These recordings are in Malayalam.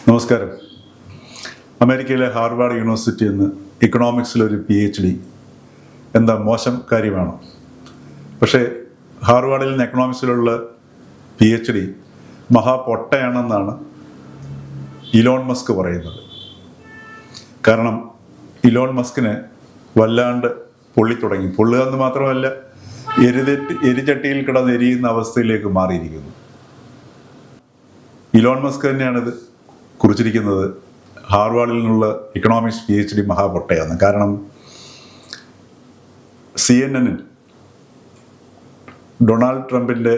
നമസ്കാരം. അമേരിക്കയിലെ ഹാർവാർഡ് യൂണിവേഴ്സിറ്റി നിന്ന് ഇക്കണോമിക്സിലൊരു PhD എന്താ മോശം കാര്യമാണോ? പക്ഷേ ഹാർവാർഡിൽ നിന്ന് എക്കണോമിക്സിലുള്ള PhD മഹാപൊട്ടയാണെന്നാണ് ഇലോൺ മസ്ക് പറയുന്നത്. കാരണം ഇലോൺ മസ്കിന് വല്ലാണ്ട് പൊള്ളിത്തുടങ്ങി. പൊള്ളുക എന്ന് മാത്രമല്ല, എരിചട്ടിയിൽ കിടന്ന് എരിയുന്ന അവസ്ഥയിലേക്ക് മാറിയിരിക്കുന്നു. ഇലോൺ മസ്ക് തന്നെയാണിത് കുറിച്ചിരിക്കുന്നത്. ഹാർവാർഡിൽ നിന്നുള്ള ഇക്കണോമിക്സ് PhD മഹാപൊട്ടയാണ്. കാരണം CNN ഡൊണാൾഡ് ട്രംപിൻ്റെ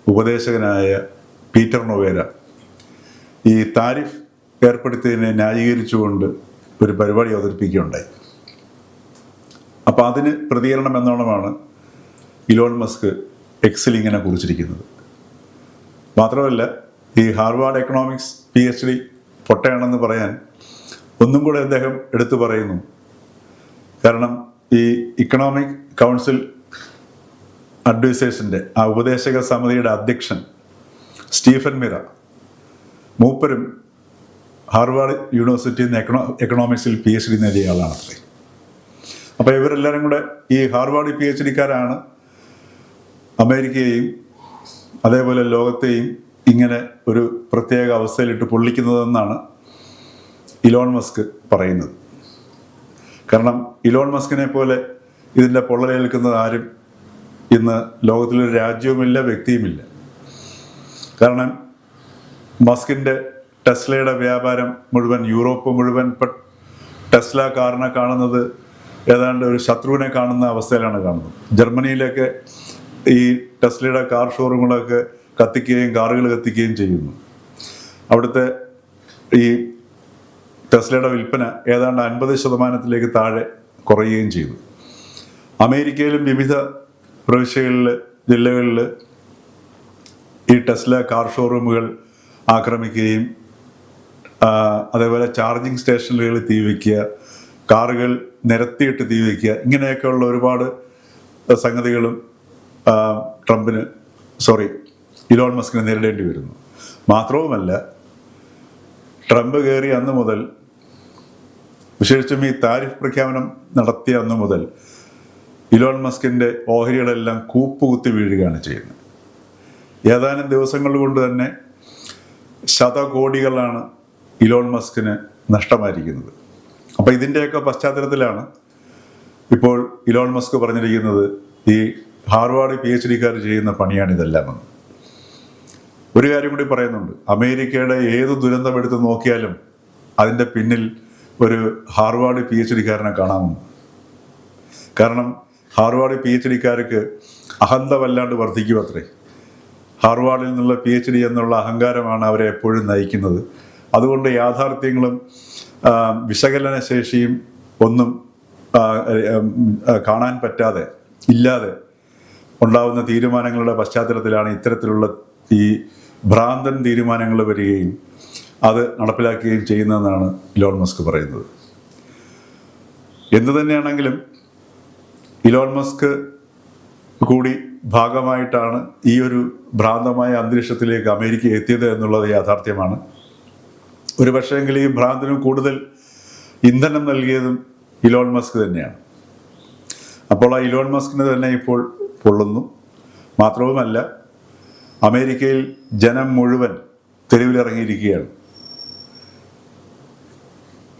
ഉപദേശകനായ പീറ്റർ നൊവേര ഈ താരിഫ് ഏർപ്പെടുത്തിയതിനെ ന്യായീകരിച്ചുകൊണ്ട് ഒരു പരിപാടി അവതരിപ്പിക്കുകയുണ്ടായി. അപ്പോൾ അതിന് പ്രതികരണം എന്നോണമാണ് ഇലോൺ മസ്ക് എക്സിൽ ഇങ്ങനെ കുറിച്ചിരിക്കുന്നത്. മാത്രമല്ല, ഈ ഹാർവാർഡ് എക്കണോമിക്സ് PhD പൊട്ടയാണെന്ന് പറയാൻ ഒന്നും കൂടെ അദ്ദേഹം എടുത്തു പറയുന്നു. കാരണം ഈ ഇക്കണോമിക് കൗൺസിൽ അഡ്വൈസേഴ്സിൻ്റെ ആ ഉപദേശക സമിതിയുടെ അധ്യക്ഷൻ സ്റ്റീഫൻ മിറ മൂപ്പരും ഹാർവാർഡ് യൂണിവേഴ്സിറ്റിയിൽ നിന്ന് എക്കണോമിക്സിൽ PhD നേടിയ ആളാണത്രേ. അപ്പോൾ ഇവരെല്ലാവരും കൂടെ ഈ ഹാർവാർഡ് PhDക്കാരാണ് അമേരിക്കയെയും അതേപോലെ ലോകത്തെയും ഇങ്ങനെ ഒരു പ്രത്യേക അവസ്ഥയിലിട്ട് പൊള്ളിക്കുന്നതെന്നാണ് ഇലോൺ മസ്ക് പറയുന്നത്. കാരണം ഇലോൺ മസ്കിനെ പോലെ ഇതിൻ്റെ പൊള്ളലേൽക്കുന്നത് ആരും ഇന്ന് ലോകത്തിലൊരു രാജ്യവുമില്ല, വ്യക്തിയുമില്ല. കാരണം മസ്കിൻ്റെ ടെസ്ലയുടെ വ്യാപാരം മുഴുവൻ, യൂറോപ്പ് മുഴുവൻ ടെസ്ല കാറിനെ കാണുന്നത് ഏതാണ്ട് ഒരു ശത്രുവിനെ കാണുന്ന അവസ്ഥയിലാണ് കാണുന്നത്. ജർമ്മനിയിലൊക്കെ ഈ ടെസ്ലയുടെ കാർ ഷോറൂമുകളൊക്കെ കത്തിക്കുകയും കാറുകൾ കത്തിക്കുകയും ചെയ്യുന്നു. അവിടുത്തെ ഈ ടെസ്ലയുടെ വിൽപ്പന ഏതാണ്ട് 50% താഴെ കുറയുകയും ചെയ്തു. അമേരിക്കയിലും വിവിധ പ്രവിശ്യകളിൽ, ജില്ലകളിൽ ഈ ടെസ്ല കാർ ഷോറൂമുകൾ ആക്രമിക്കുകയും അതേപോലെ ചാർജിങ് സ്റ്റേഷനുകളിൽ തീ വയ്ക്കുക, കാറുകൾ നിരത്തിയിട്ട് തീ വയ്ക്കുക, ഇങ്ങനെയൊക്കെയുള്ള ഒരുപാട് സംഗതികളും ഇലോൺ മസ്കിന് നേരിടേണ്ടി വരുന്നു. മാത്രവുമല്ല, ട്രംപ് കയറി അന്ന് മുതൽ, വിശേഷിച്ചും ഈ താരിഫ് പ്രഖ്യാപനം നടത്തിയ അന്ന് മുതൽ ഇലോൺ മസ്കിൻ്റെ ഓഹരികളെല്ലാം കൂപ്പുകുത്തി വീഴുകയാണ് ചെയ്യുന്നത്. ഏതാനും ദിവസങ്ങൾ കൊണ്ട് തന്നെ ശതകോടികളാണ് ഇലോൺ മസ്കിന് നഷ്ടമായിരിക്കുന്നത്. അപ്പോൾ ഇതിൻ്റെയൊക്കെ പശ്ചാത്തലത്തിലാണ് ഇപ്പോൾ ഇലോൺ മസ്ക് പറഞ്ഞിരിക്കുന്നത് ഈ ഹാർവാർഡ് PhDക്കാർ ചെയ്യുന്ന പണിയാണിതെല്ലാമെന്ന്. ഒരു കാര്യം കൂടി പറയുന്നുണ്ട്. അമേരിക്കയുടെ ഏത് ദുരന്തം എടുത്ത് നോക്കിയാലും അതിൻ്റെ പിന്നിൽ ഒരു ഹാർവാർഡ് PhDക്കാരനെ കാണാമെന്ന്. കാരണം ഹാർവാർഡ് PhDക്കാർക്ക് അഹന്ത വല്ലാണ്ട് വർദ്ധിക്കും അത്രേ. ഹാർവാർഡിൽ നിന്നുള്ള PhD എന്നുള്ള അഹങ്കാരമാണ് അവരെ എപ്പോഴും നയിക്കുന്നത്. അതുകൊണ്ട് യാഥാർത്ഥ്യങ്ങളും വിശകലന ശേഷിയും ഒന്നും കാണാൻ പറ്റാതെ, ഇല്ലാതെ ഉണ്ടാവുന്ന തീരുമാനങ്ങളുടെ പശ്ചാത്തലത്തിലാണ് ഇത്തരത്തിലുള്ള ഈ ഭ്രാന്തൻ തീരുമാനങ്ങൾ വരികയും അത് നടപ്പിലാക്കുകയും ചെയ്യുന്നതെന്നാണ് ഇലോൺ മസ്ക് പറയുന്നത്. എന്തു തന്നെയാണെങ്കിലും ഇലോൺ മസ്ക് കൂടി ഭാഗമായിട്ടാണ് ഈ ഒരു ഭ്രാന്തമായ അന്തരീക്ഷത്തിലേക്ക് അമേരിക്ക എത്തിയത് എന്നുള്ളത് യാഥാർത്ഥ്യമാണ്. ഒരു പക്ഷേങ്കിൽ ഈ ഭ്രാന്തിനും കൂടുതൽ ഇന്ധനം നൽകിയതും ഇലോൺ മസ്ക് തന്നെയാണ്. അപ്പോൾ ആ ഇലോൺ മസ്കിന് തന്നെ ഇപ്പോൾ പൊള്ളുന്നു. മാത്രവുമല്ല, അമേരിക്കയിൽ ജനം മുഴുവൻ തെരുവിലിറങ്ങിയിരിക്കുകയാണ്.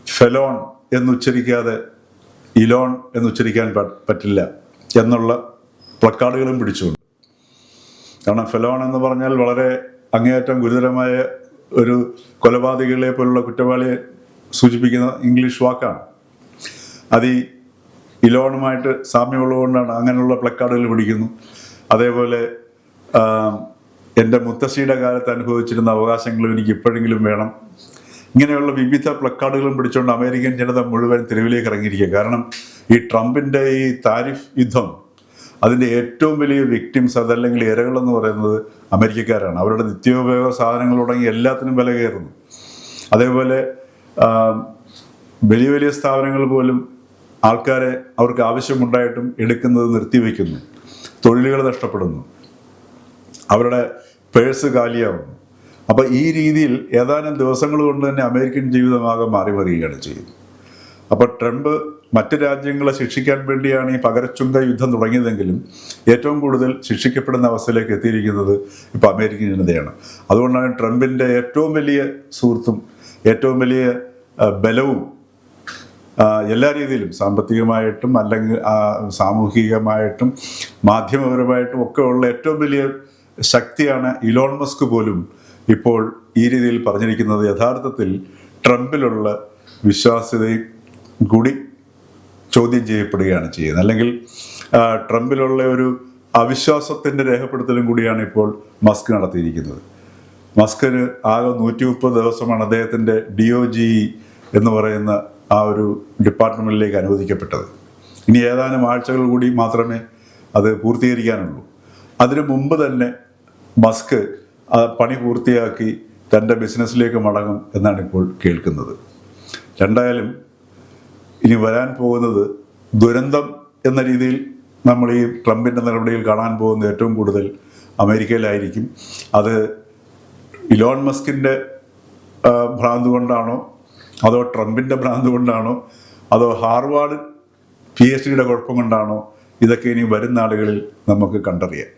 ഫെലോൺ എന്നുച്ചരിക്കാതെ ഇലോൺ എന്നുച്ചരിക്കാൻ പറ്റില്ല എന്നുള്ള പ്ലക്കാർഡുകളും പിടിച്ചുകൊണ്ട്. കാരണം ഫെലോൺ എന്ന് പറഞ്ഞാൽ വളരെ അങ്ങേയറ്റം ഗുരുതരമായ ഒരു കൊലപാതകികളെ പോലുള്ള കുറ്റവാളിയെ സൂചിപ്പിക്കുന്ന ഇംഗ്ലീഷ് വാക്കാണ്. അത് ഈ ഇലോണുമായിട്ട് സാമ്യമുള്ളതുകൊണ്ടാണ് അങ്ങനെയുള്ള പ്ലക്കാർഡുകൾ പിടിക്കുന്നു. അതേപോലെ എൻ്റെ മുത്തശ്ശിയുടെ കാലത്ത് അനുഭവിച്ചിരുന്ന അവകാശങ്ങളും എനിക്ക് ഇപ്പോഴെങ്കിലും വേണം, ഇങ്ങനെയുള്ള വിവിധ പ്ലക്കാർഡുകളും പിടിച്ചുകൊണ്ട് അമേരിക്കൻ ജനത മുഴുവൻ തെരുവിലേക്ക് ഇറങ്ങിയിരിക്കുക. കാരണം ഈ ട്രംപിൻ്റെ ഈ താരിഫ് യുദ്ധം, അതിൻ്റെ ഏറ്റവും വലിയ വിക്ടിംസ്, അതല്ലെങ്കിൽ ഇരകളെന്ന് പറയുന്നത് അമേരിക്കക്കാരാണ്. അവരുടെ നിത്യോപയോഗ സാധനങ്ങൾ തുടങ്ങി എല്ലാത്തിനും വില കയറുന്നു. അതേപോലെ വലിയ വലിയ സ്ഥാപനങ്ങൾ പോലും ആൾക്കാരെ അവർക്ക് ആവശ്യമുണ്ടായിട്ടും എടുക്കുന്നത് നിർത്തിവെക്കുന്നു. തൊഴിലുകൾ നഷ്ടപ്പെടുന്നു, അവരുടെ പേഴ്സ് കാലിയാവുന്നു. അപ്പോൾ ഈ രീതിയിൽ ഏതാനും ദിവസങ്ങൾ കൊണ്ട് തന്നെ അമേരിക്കൻ ജീവിതമാകെ മാറി മറിയുകയാണ് ചെയ്യുന്നത്. അപ്പോൾ ട്രംപ് മറ്റ് രാജ്യങ്ങളെ ശിക്ഷിക്കാൻ വേണ്ടിയാണ് ഈ പകരച്ചുങ്ക യുദ്ധം തുടങ്ങിയതെങ്കിലും ഏറ്റവും കൂടുതൽ ശിക്ഷിക്കപ്പെടുന്ന അവസ്ഥയിലേക്ക് എത്തിയിരിക്കുന്നത് ഇപ്പോൾ അമേരിക്കൻ ജനതയാണ്. അതുകൊണ്ടാണ് ട്രംപിൻ്റെ ഏറ്റവും വലിയ സുഹൃത്തും ഏറ്റവും വലിയ ബലവും എല്ലാ രീതിയിലും സാമ്പത്തികമായിട്ടും അല്ലെങ്കിൽ സാമൂഹികമായിട്ടും മാധ്യമപരമായിട്ടും ഒക്കെ ഉള്ള ഏറ്റവും വലിയ ശക്തിയാണ് ഇലോൺ മസ്ക് പോലും ഇപ്പോൾ ഈ രീതിയിൽ പറഞ്ഞിരിക്കുന്നത്. യഥാർത്ഥത്തിൽ ട്രംപിലുള്ള വിശ്വാസ്യതയും കൂടി ചോദ്യം ചെയ്യപ്പെടുകയാണ് ചെയ്യുന്നത്. അല്ലെങ്കിൽ ട്രംപിലുള്ള ഒരു അവിശ്വാസത്തിൻ്റെ രേഖപ്പെടുത്തലും കൂടിയാണ് ഇപ്പോൾ മസ്ക് നടത്തിയിരിക്കുന്നത്. മസ്കിന് ആകെ 130 ദിവസമാണ് അദ്ദേഹത്തിൻ്റെ DOGE എന്ന് പറയുന്ന ആ ഒരു ഡിപ്പാർട്ട്മെൻറ്റിലേക്ക് അനുവദിക്കപ്പെട്ടത്. ഇനി ഏതാനും ആഴ്ചകൾ കൂടി മാത്രമേ അത് പൂർത്തീകരിക്കാനുള്ളൂ. അതിനു മുമ്പ് തന്നെ മസ്ക് പണി പൂർത്തിയാക്കി തൻ്റെ ബിസിനസ്സിലേക്ക് മടങ്ങും എന്നാണ് ഇപ്പോൾ കേൾക്കുന്നത്. രണ്ടായാലും ഇനി വരാൻ പോകുന്നത് ദുരന്തം എന്ന രീതിയിൽ നമ്മൾ ഈ ട്രംപിൻ്റെ നടപടിയിൽ കാണാൻ പോകുന്ന ഏറ്റവും കൂടുതൽ അമേരിക്കയിലായിരിക്കും. അത് ഇലോൺ മസ്കിൻ്റെ ഭ്രാന്ത് കൊണ്ടാണോ, അതോ ട്രംപിൻ്റെ ഭ്രാന്ത് കൊണ്ടാണോ, അതോ ഹാർവാർഡ് PhDയുടെ കുഴപ്പം കൊണ്ടാണോ, ഇതൊക്കെ ഇനി വരുന്ന നാളുകളിൽ നമുക്ക് കണ്ടറിയാം.